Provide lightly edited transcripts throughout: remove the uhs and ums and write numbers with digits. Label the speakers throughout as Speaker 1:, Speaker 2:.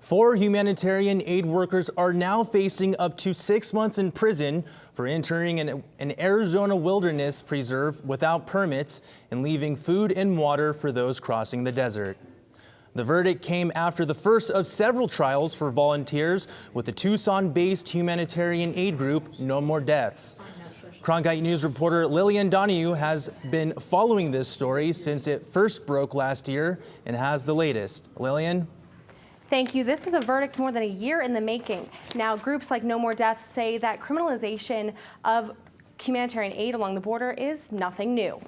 Speaker 1: 4 humanitarian aid workers are now facing up to 6 months in prison for entering an Arizona wilderness preserve without permits and leaving food and water for those crossing the desert. The verdict came after the first of several trials for volunteers with the Tucson-based humanitarian aid group No More Deaths. Cronkite News reporter Lillian Donahue has been following this story since it first broke last year and has the latest. Lillian?
Speaker 2: Thank you. This is a verdict more than a year in the making. Now, groups like No More Deaths say that criminalization of humanitarian aid along the border is nothing new.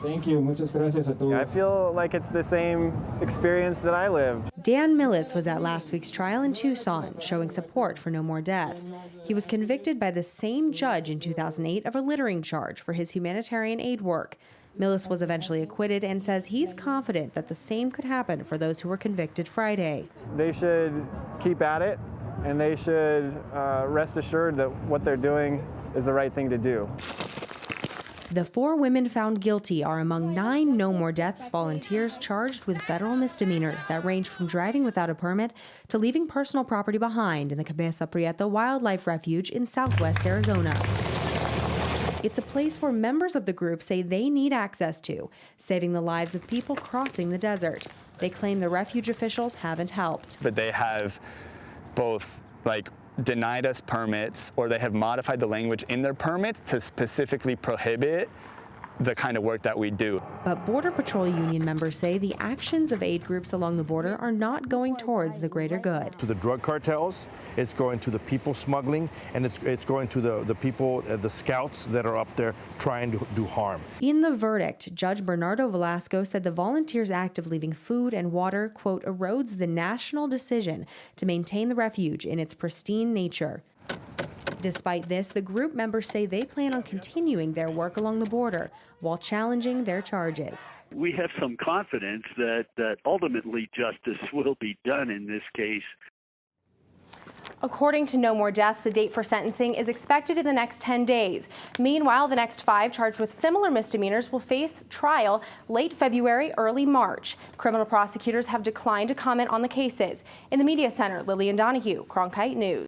Speaker 3: Thank you. Muchas gracias a todos.
Speaker 4: I feel like it's the same experience that I lived.
Speaker 5: Dan Millis was at last week's trial in Tucson, showing support for No More Deaths. He was convicted by the same judge in 2008 of a littering charge for his humanitarian aid work. Millis was eventually acquitted and says he's confident that the same could happen for those who were convicted Friday.
Speaker 4: They should keep at it, and they should rest assured that what they're doing is the right thing to do.
Speaker 5: The 4 women found guilty are among 9 No More Deaths volunteers charged with federal misdemeanors that range from driving without a permit to leaving personal property behind in the Cabeza Prieto Wildlife Refuge in southwest Arizona. It's a place where members of the group say they need access to, saving the lives of people crossing the desert. They claim the refuge officials haven't helped.
Speaker 6: But they have both denied us permits, or they have modified the language in their permits to specifically prohibit the kind of work that we do.
Speaker 5: But Border Patrol Union members say the actions of aid groups along the border are not going towards the greater good.
Speaker 7: To the drug cartels, it's going to the people smuggling, and it's going to the people, the scouts that are up there trying to do harm.
Speaker 5: In the verdict, Judge Bernardo Velasco said the volunteers' act of leaving food and water, quote, erodes the national decision to maintain the refuge in its pristine nature. Despite this, the group members say they plan on continuing their work along the border while challenging their charges.
Speaker 8: We have some confidence that ultimately justice will be done in this case.
Speaker 2: According to No More Deaths, the date for sentencing is expected in the next 10 days. Meanwhile, the next 5 charged with similar misdemeanors will face trial late February, early March. Criminal prosecutors have declined to comment on the cases. In the media center, Lillian Donahue, Cronkite News.